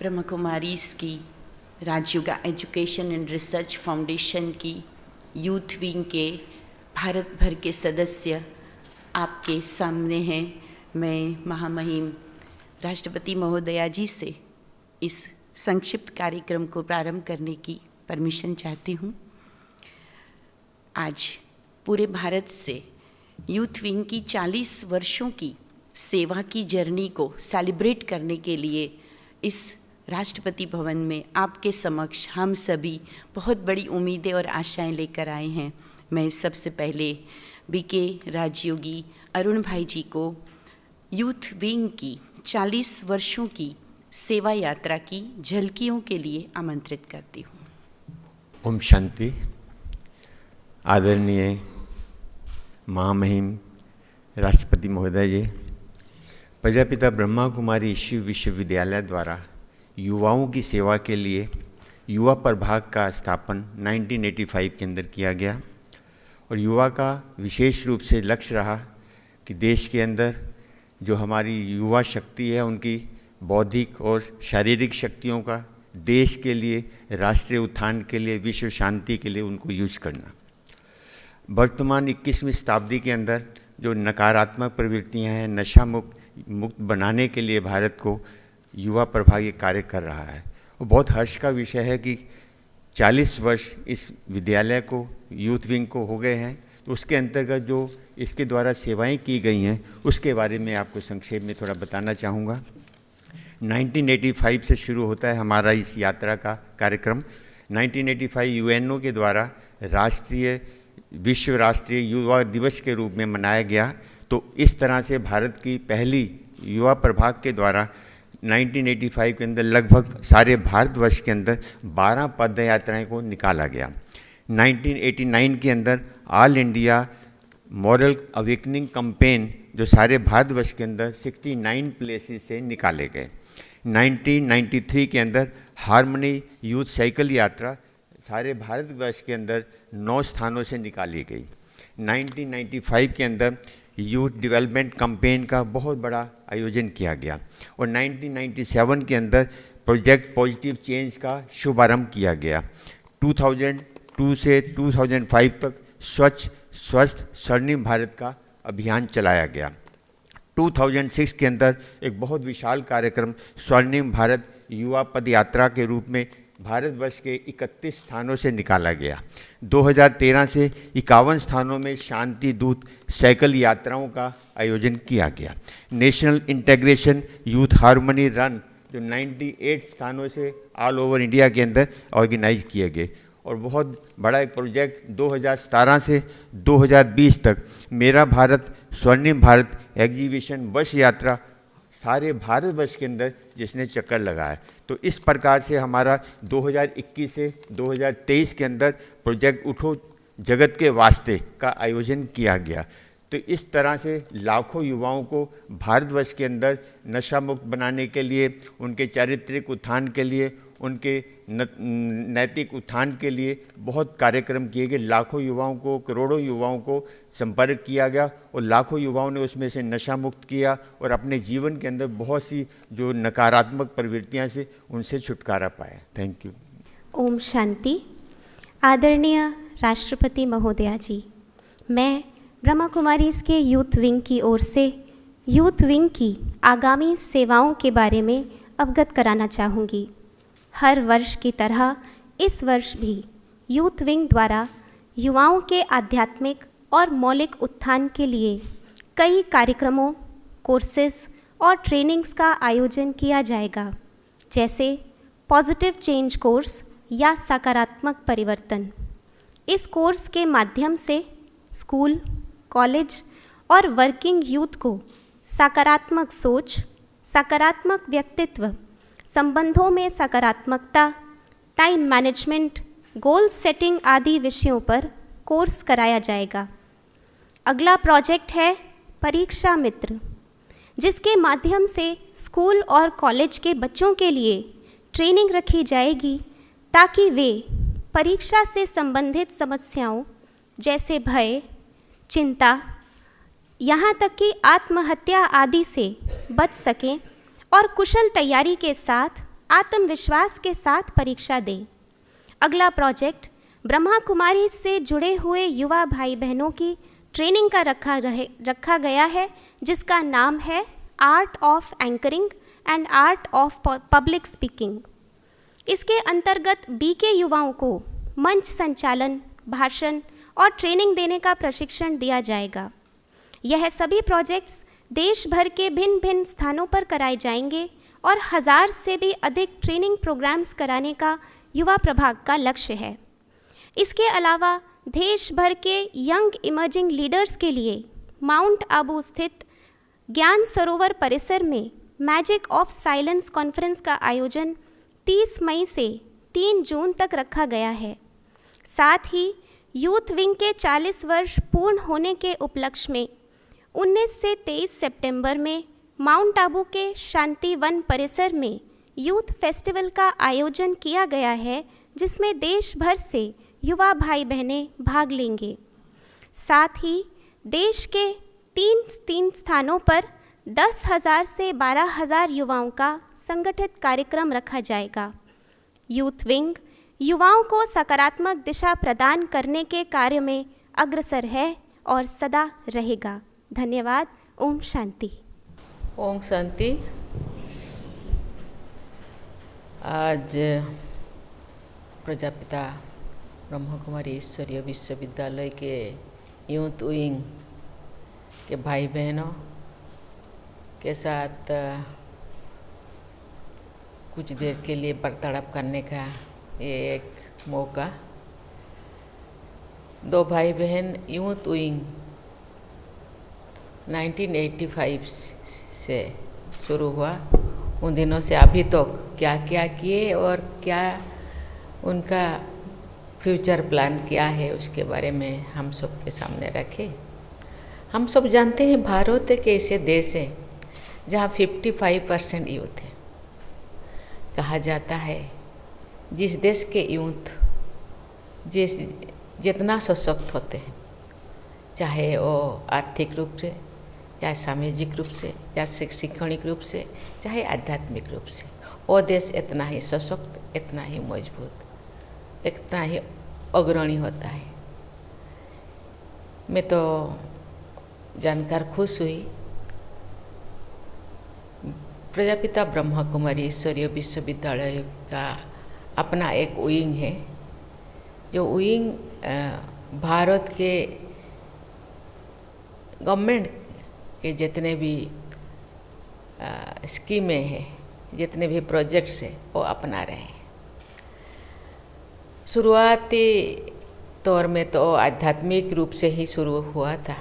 ब्रह्मा कुमारीज़ की Rajyoga education and research foundation की youth wing के भारत भर के सदस्य आपके सामने हैं। मैं महामहिम राष्ट्रपति महोदया जी से इस संक्षिप्त कार्यक्रम को प्रारंभ करने की परमिशन चाहती हूँ। आज पूरे भारत से यूथ विंग की 40 वर्षों की सेवा की जर्नी को सेलिब्रेट करने के लिए इस राष्ट्रपति भवन में आपके समक्ष हम सभी बहुत बड़ी उम्मीदें और आशाएं लेकर आए हैं। मैं सबसे पहले बीके राजयोगी अरुण भाई जी को यूथ विंग की 40 वर्षों की सेवा यात्रा की झलकियों के लिए आमंत्रित करती हूँ। ओम शांति। आदरणीय महामहिम राष्ट्रपति महोदय जी, प्रजापिता ब्रह्मा कुमारी शिव विश्वविद्यालय द्वारा युवाओं की सेवा के लिए युवा प्रभाग का स्थापन 1985 के अंदर किया गया और युवा का विशेष रूप से लक्ष्य रहा कि देश के अंदर जो हमारी युवा शक्ति है उनकी बौद्धिक और शारीरिक शक्तियों का देश के लिए, राष्ट्रीय उत्थान के लिए, विश्व शांति के लिए उनको यूज करना। वर्तमान 21वीं शताब्दी के अंदर जो नकारात्मक प्रवृत्तियां हैं, नशा मुक्त बनाने के लिए भारत को युवा प्रभाग ये कार्य कर रहा है। और बहुत हर्ष का विषय है कि 40 वर्ष इस विद्यालय को, यूथ विंग को हो गए हैं। तो उसके अंतर्गत जो इसके द्वारा सेवाएं की गई हैं उसके बारे में आपको संक्षेप में थोड़ा बताना चाहूँगा। 1985 से शुरू होता है हमारा इस यात्रा का कार्यक्रम। 1985 यूएनओ के द्वारा विश्व राष्ट्रीय युवा दिवस के रूप में मनाया गया। तो इस तरह से भारत की पहली युवा प्रभाग के द्वारा 1985 के अंदर लगभग सारे भारतवर्ष के अंदर 12 पद यात्राएं को निकाला गया। 1989 के अंदर all India moral awakening campaign जो सारे भारतवर्ष के अंदर 69 प्लेसेस से निकाले गए। 1993 के अंदर हार्मनी यूथ साइकिल यात्रा सारे भारतवर्ष के अंदर 9 स्थानों से निकाली गई। 1995 के अंदर यूथ डेवलपमेंट कैंपेन का बहुत बड़ा आयोजन किया गया और 1997 के अंदर प्रोजेक्ट पॉजिटिव चेंज का शुभारंभ किया गया। 2002 से 2005 तक स्वच्छ स्वस्थ स्वर्णिम भारत का अभियान चलाया गया। 2006 के अंदर एक बहुत विशाल कार्यक्रम स्वर्णिम भारत युवा पद यात्रा के रूप में भारतवर्ष के 31 स्थानों से निकाला गया। 2013 से 51 स्थानों में शांति दूत साइकिल यात्राओं का आयोजन किया गया। National integration youth harmony run जो 98 स्थानों से ऑल ओवर इंडिया के अंदर ऑर्गेनाइज किए गए। और बहुत बड़ा एक प्रोजेक्ट 2017 से 2020 तक मेरा भारत स्वर्णिम भारत एग्जीबिशन बस यात्रा सारे भारतवर्ष के अंदर जिसने चक्कर लगाया। तो इस प्रकार से हमारा 2021 से 2023 के अंदर प्रोजेक्ट उठो जगत के वास्ते का आयोजन किया गया। तो इस तरह से लाखों युवाओं को भारतवर्ष के अंदर नशा मुक्त बनाने के लिए, उनके चारित्रिक उत्थान के लिए, उनके नैतिक उत्थान के लिए बहुत कार्यक्रम किए गए। लाखों युवाओं को, करोड़ों युवाओं को संपर्क किया गया और लाखों युवाओं ने उसमें से नशा मुक्त किया और अपने जीवन के अंदर बहुत सी जो नकारात्मक प्रवृत्तियां से उनसे छुटकारा पाया। Thank you. ओम शांति। आदरणीय राष्ट्रपति महोदया जी, मैं ब्रह्मा कुमारीज़ के यूथ विंग की ओर से यूथ विंग की आगामी सेवाओं के बारे में अवगत कराना चाहूँगी। हर वर्ष की तरह इस वर्ष भी यूथ विंग द्वारा युवाओं के आध्यात्मिक और मौलिक उत्थान के लिए कई कार्यक्रमों, कोर्सेज और ट्रेनिंग्स का आयोजन किया जाएगा, जैसे पॉजिटिव चेंज कोर्स या सकारात्मक परिवर्तन। इस कोर्स के माध्यम से स्कूल, कॉलेज और वर्किंग यूथ को सकारात्मक सोच, सकारात्मक व्यक्तित्व, संबंधों में सकारात्मकता, टाइम मैनेजमेंट, गोल सेटिंग आदि विषयों पर कोर्स कराया जाएगा। अगला प्रोजेक्ट है परीक्षा मित्र, जिसके माध्यम से स्कूल और कॉलेज के बच्चों के लिए ट्रेनिंग रखी जाएगी ताकि वे परीक्षा से संबंधित समस्याओं जैसे भय, चिंता, यहाँ तक कि आत्महत्या आदि से बच सकें और कुशल तैयारी के साथ आत्मविश्वास के साथ परीक्षा दें। अगला प्रोजेक्ट ब्रह्मा कुमारी से जुड़े हुए युवा भाई बहनों की ट्रेनिंग का रखा गया है, जिसका नाम है art of anchoring and art of public speaking. इसके अंतर्गत बीके युवाओं को मंच संचालन, भाषण और ट्रेनिंग देने का प्रशिक्षण दिया जाएगा। यह सभी प्रोजेक्ट्स देश भर के भिन्न भिन्न स्थानों पर कराए जाएंगे और 1000 से भी अधिक ट्रेनिंग प्रोग्राम्स कराने का युवा प्रभाग का लक्ष्य है। इसके अलावा देश भर के यंग इमर्जिंग लीडर्स के लिए माउंट आबू स्थित ज्ञान सरोवर परिसर में मैजिक ऑफ साइलेंस कॉन्फ्रेंस का आयोजन 30 मई से 3 जून तक रखा गया है। साथ ही यूथ विंग के 40 वर्ष पूर्ण होने के उपलक्ष्य में 19 से 23 सितंबर में माउंट आबू के शांति वन परिसर में यूथ फेस्टिवल का आयोजन किया गया है, जिसमें देश भर से युवा भाई बहनें भाग लेंगे। साथ ही देश के तीन स्थानों पर 10,000 से 12,000 युवाओं का संगठित कार्यक्रम रखा जाएगा। यूथ विंग युवाओं को सकारात्मक दिशा प्रदान करने के कार्य में अग्रसर है और सदा रहेगा। धन्यवाद। ओम शांति। ओम शांति। आज प्रजापिता ब्रह्मा कुमारी ईश्वरीय विश्वविद्यालय के यूथ विंग के भाई बहनों के साथ कुछ देर के लिए वार्तालाप करने का ये एक मौका। 2 भाई बहन यूथ विंग 1985 से शुरू हुआ। उन दिनों से अभी तक क्या क्या किए और क्या उनका फ्यूचर प्लान क्या है, उसके बारे में हम सब के सामने रखे। हम सब जानते हैं भारत एक ऐसे देश है जहाँ 55% यूथ है। कहा जाता है जिस देश के यूथ जितना सशक्त होते हैं, चाहे वो आर्थिक रूप से या सामाजिक रूप से या शैक्षणिक रूप से, चाहे आध्यात्मिक रूप से, वो देश इतना ही सशक्त, इतना ही मजबूत, इतना ही अग्रणी होता है। मैं तो जानकर खुश हुई। प्रजापिता ब्रह्मा कुमारी ईश्वरीय विश्वविद्यालय का अपना एक विंग है, जो विंग भारत के गवर्नमेंट के जितने भी स्कीमें हैं, जितने भी प्रोजेक्ट्स हैं, वो अपना रहे हैं। शुरुआती तौर में तो आध्यात्मिक रूप से ही शुरू हुआ था,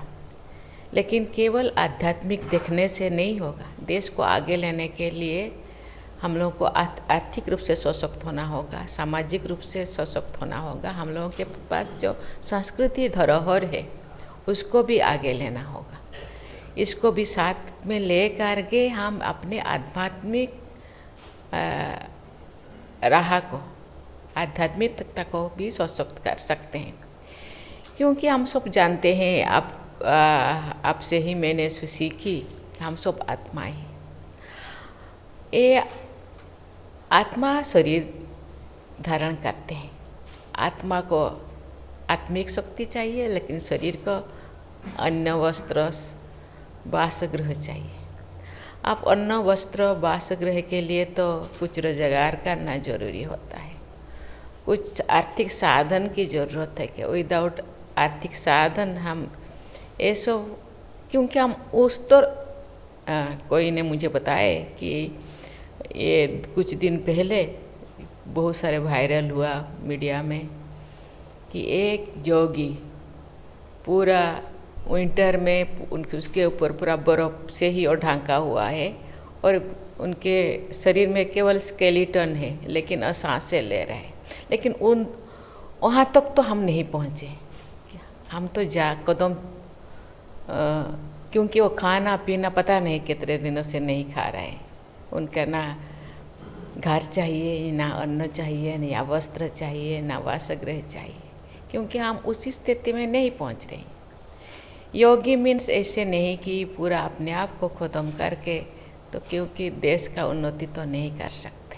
लेकिन केवल आध्यात्मिक देखने से नहीं होगा। देश को आगे लेने के लिए हम लोगों को आर्थिक रूप से सशक्त होना होगा, सामाजिक रूप से सशक्त होना होगा। हम लोगों के पास जो संस्कृति धरोहर है उसको भी आगे लेना होगा। इसको भी साथ में ले करके हम अपने आध्यात्मिक राह को, आध्यात्मिकता को भी सशक्त कर सकते हैं। क्योंकि हम सब जानते हैं, आपसे ही मैंने सीखी, हम सब आत्माएं हैं। ये आत्मा शरीर धारण करते हैं। आत्मा को आत्मिक शक्ति चाहिए, लेकिन शरीर को अन्न वस्त्र वासगृह चाहिए। अब अन्न वस्त्र वासगृह के लिए तो कुछ रोजगार करना जरूरी होता है, कुछ आर्थिक साधन की ज़रूरत है कि विदाउट आर्थिक साधन हम ये सब, क्योंकि हम उस तो कोई ने मुझे बताया कि ये कुछ दिन पहले बहुत सारे वायरल हुआ मीडिया में कि एक जोगी पूरा विंटर में उसके ऊपर पूरा बर्फ़ से ही और ढांका हुआ है और उनके शरीर में केवल स्केलेटन है, लेकिन सांसें ले रहे हैं। लेकिन वहाँ तक तो हम नहीं पहुँचे। हम तो कदम क्योंकि वो खाना पीना पता नहीं कितने दिनों से नहीं खा रहे हैं। उनका ना घर चाहिए, ना अन्न चाहिए, ना वस्त्र चाहिए, ना वासगृह चाहिए, क्योंकि हम उसी स्थिति में नहीं पहुंच रहे। योगी मीन्स ऐसे नहीं कि पूरा अपने आप को ख़त्म करके, तो क्योंकि देश का उन्नति तो नहीं कर सकते।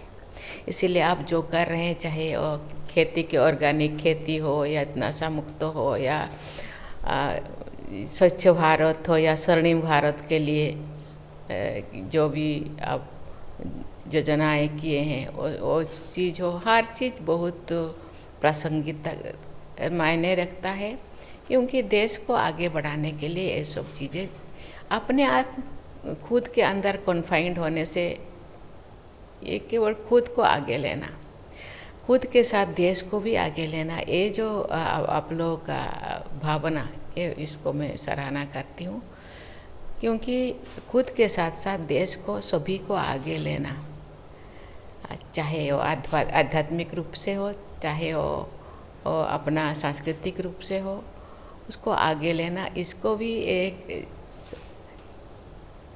इसीलिए आप जो कर रहे हैं, चाहे वो खेती की ऑर्गेनिक खेती हो या नशा मुक्त हो या स्वच्छ भारत हो या स्वर्णिम भारत के लिए जो भी आप योजनाएँ किए हैं वो चीज़ हो, हर चीज़ बहुत प्रासंगिकता मायने रखता है, क्योंकि देश को आगे बढ़ाने के लिए ये सब चीज़ें अपने आप खुद के अंदर कॉन्फाइंड होने से ये केवल खुद को आगे लेना, खुद के साथ देश को भी आगे लेना, ये जो आप लोगों का भावना, ये इसको मैं सराहना करती हूँ, क्योंकि खुद के साथ साथ देश को सभी को आगे लेना, चाहे वो आध्यात्मिक रूप से हो, चाहे वो अपना सांस्कृतिक रूप से हो, उसको आगे लेना, इसको भी एक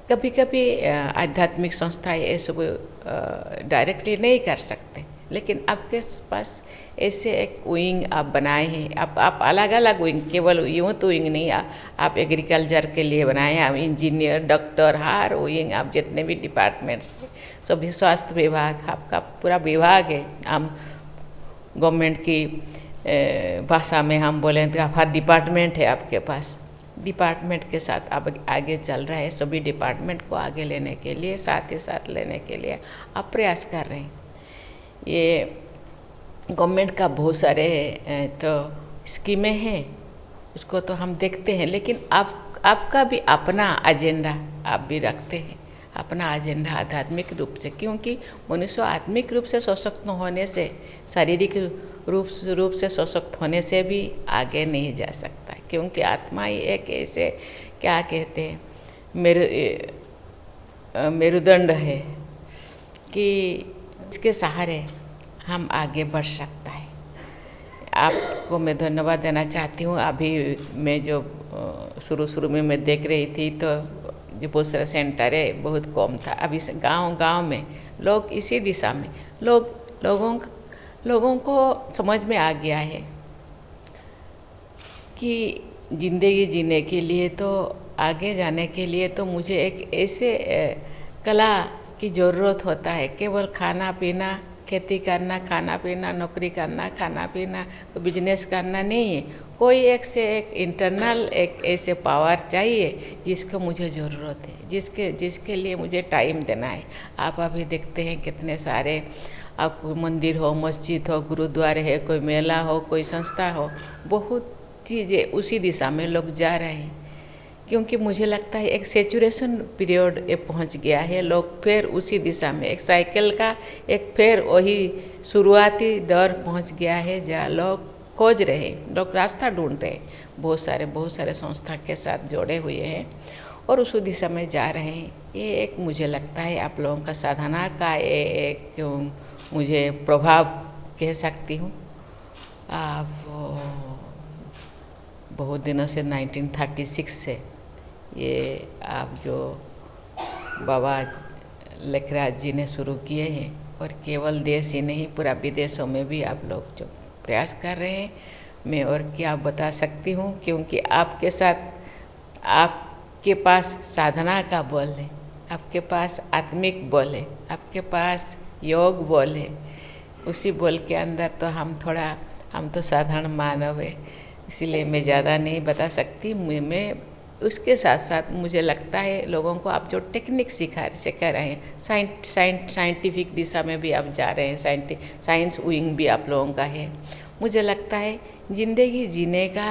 कभी कभी आध्यात्मिक संस्थाएं ये सब डायरेक्टली नहीं कर सकते, लेकिन आपके पास ऐसे एक विंग आप बनाए हैं, आप अलग अलग विंग, केवल यूँ तो विंग नहीं, आप एग्रीकल्चर के लिए बनाए हैं, आप इंजीनियर, डॉक्टर, हर विंग, आप जितने भी डिपार्टमेंट्स हैं, सभी, स्वास्थ्य विभाग, आपका पूरा विभाग है। हम गवर्नमेंट की भाषा में हम बोलें तो हर डिपार्टमेंट है आपके पास, डिपार्टमेंट के साथ आप आगे चल रहे हैं, सभी डिपार्टमेंट को आगे लेने के लिए, साथ ही साथ लेने के लिए आप प्रयास कर रहे हैं। ये गवर्नमेंट का बहुत सारे तो स्कीमें हैं, उसको तो हम देखते हैं, लेकिन आपका भी अपना एजेंडा आप भी रखते हैं, अपना एजेंडा आध्यात्मिक रूप से, क्योंकि मनुष्य आत्मिक रूप से सशक्त होने से, शारीरिक रूप से सशक्त होने से भी आगे नहीं जा सकता, क्योंकि आत्मा ही एक ऐसे, क्या कहते हैं, मेरुदंड है कि इसके सहारे हम आगे बढ़ सकता है। आपको मैं धन्यवाद देना चाहती हूँ। अभी मैं जो शुरू में मैं देख रही थी तो जो बहुत सारे सेंटर है बहुत कम था, अभी गांव में लोग इसी दिशा में लोगों को समझ में आ गया है कि ज़िंदगी जीने के लिए तो, आगे जाने के लिए तो मुझे एक ऐसे कला की ज़रूरत होता है, केवल खाना पीना, खेती करना, खाना पीना, नौकरी करना, खाना पीना, बिजनेस करना नहीं है, कोई एक से एक इंटरनल एक ऐसे पावर चाहिए जिसको मुझे ज़रूरत है, जिसके लिए मुझे टाइम देना है। आप अभी देखते हैं कितने सारे, आपको मंदिर हो, मस्जिद हो, गुरुद्वारे है, कोई मेला हो, कोई संस्था हो, बहुत चीज़ें उसी दिशा में लोग जा रहे हैं, क्योंकि मुझे लगता है एक सेचुरेशन पीरियड ये पहुंच गया है, लोग फिर उसी दिशा में, एक साइकिल का एक फिर वही शुरुआती दौर पहुंच गया है जहाँ लोग खोज रहे हैं, लोग रास्ता ढूंढ रहे हैं, बहुत सारे संस्था के साथ जोड़े हुए हैं और उसी दिशा में जा रहे हैं। ये एक मुझे लगता है आप लोगों का साधना का एक मुझे प्रभाव कह सकती हूँ। आप बहुत दिनों से 1936 से ये आप जो बाबा लेखराज जी ने शुरू किए हैं, और केवल देश ही नहीं पूरा विदेशों में भी आप लोग जो प्रयास कर रहे हैं, मैं और क्या बता सकती हूँ, क्योंकि आपके साथ, आपके पास साधना का बल है, आपके पास आत्मिक बल है, आपके पास योग बल है, उसी बल के अंदर तो हम तो साधारण मानव है, इसीलिए मैं ज़्यादा नहीं बता सकती। मैं उसके साथ साथ मुझे लगता है लोगों को आप जो टेक्निक सिखा रहे हैं, साइंटिफिक दिशा में भी आप जा रहे हैं, साइंस विंग भी आप लोगों का है, मुझे लगता है ज़िंदगी जीने का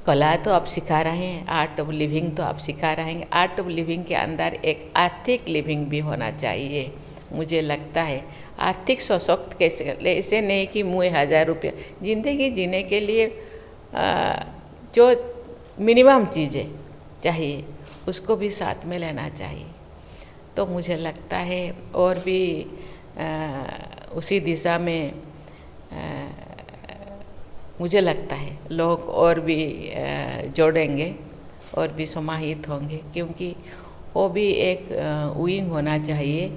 कला तो आप सिखा रहे हैं, आर्ट ऑफ लिविंग तो आप सिखा रहे हैं, आर्ट ऑफ लिविंग के अंदर एक आर्थिक लिविंग भी होना चाहिए। मुझे लगता है आर्थिक सशक्त कैसे, ऐसे नहीं कि मुझे 1000 रुपया, ज़िंदगी जीने के लिए जो मिनिमम चीज़ें चाहिए उसको भी साथ में लेना चाहिए। तो मुझे लगता है और भी उसी दिशा में मुझे लगता है लोग और भी जोड़ेंगे और भी समाहित होंगे, क्योंकि वो भी एक विंग होना चाहिए।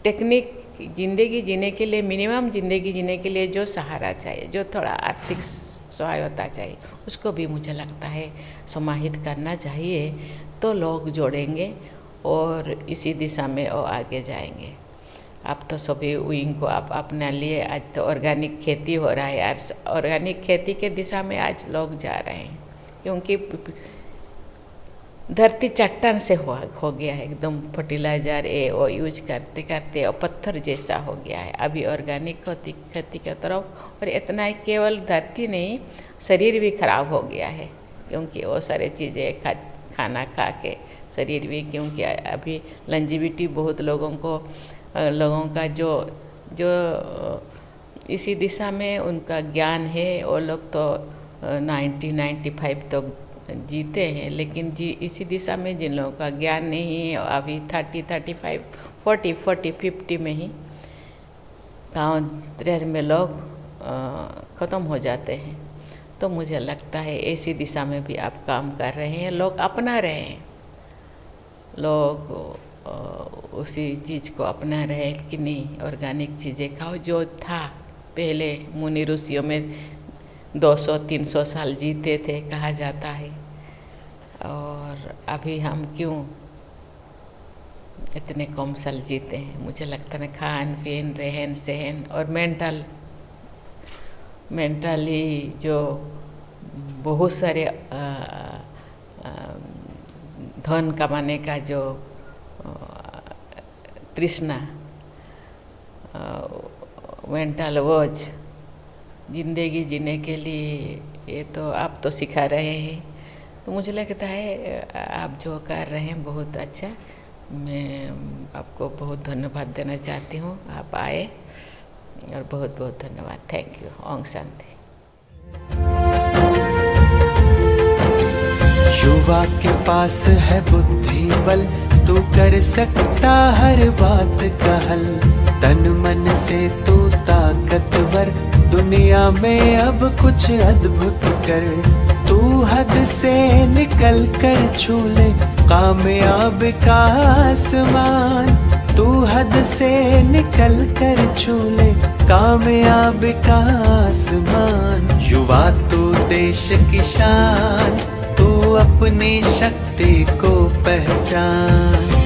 टेक्निक ज़िंदगी जीने के लिए, मिनिमम ज़िंदगी जीने के लिए जो सहारा चाहिए, जो थोड़ा आर्थिक सहायता चाहिए, उसको भी मुझे लगता है समाहित करना चाहिए, तो लोग जोड़ेंगे और इसी दिशा में वो आगे जाएंगे। आप तो सभी विंग को आप अपना लिए। आज तो ऑर्गेनिक खेती हो रहा है यार, ऑर्गेनिक खेती के दिशा में आज लोग जा रहे हैं, क्योंकि धरती चट्टान से हो गया है, एकदम फर्टिलाइजर वो यूज करते करते और पत्थर जैसा हो गया है। अभी ऑर्गेनिक खेती की तरफ, और इतना ही केवल धरती नहीं, शरीर भी खराब हो गया है, क्योंकि वो सारी चीज़ें खाना खा के शरीर भी, क्योंकि अभी लंजीविटी बहुत लोगों का जो इसी दिशा में उनका ज्ञान है, वो लोग तो 90-95 तक जीते हैं, लेकिन इसी दिशा में जिन लोगों का ज्ञान नहीं है अभी 30-35 40-50 में ही गाँव देहात में लोग ख़त्म हो जाते हैं। तो मुझे लगता है ऐसी दिशा में भी आप काम कर रहे हैं, लोग अपना रहे हैं, लोग उसी चीज़ को अपना रहे कि नहीं ऑर्गेनिक चीज़ें खाओ। जो था पहले मुनि ऋषियों में 200-300 साल जीते थे कहा जाता है, और अभी हम क्यों इतने कम साल जीते हैं। मुझे लगता है खान पीन, रहन सहन और मेंटली जो बहुत सारे धन कमाने का जो तृष्णा, मेंटल बोझ जिंदगी जीने के लिए, ये तो आप तो सिखा रहे हैं। तो मुझे लगता है आप जो कर रहे हैं बहुत अच्छा। मैं आपको बहुत धन्यवाद देना चाहती हूँ, आप आए, और बहुत बहुत धन्यवाद। Thank you. ओम शांति। युवा के पास है बुद्धि बल, तू कर सकता हर बात का हल। तन मन से तू ताकतवर, दुनिया में अब कुछ अद्भुत कर। तू हद से निकल कर छू ले कामयाब का आसमान। तू हद से निकल कर छू ले कामयाब का आसमान। युवा तू देश की शान, तू अपनी शक्ति को पहचान।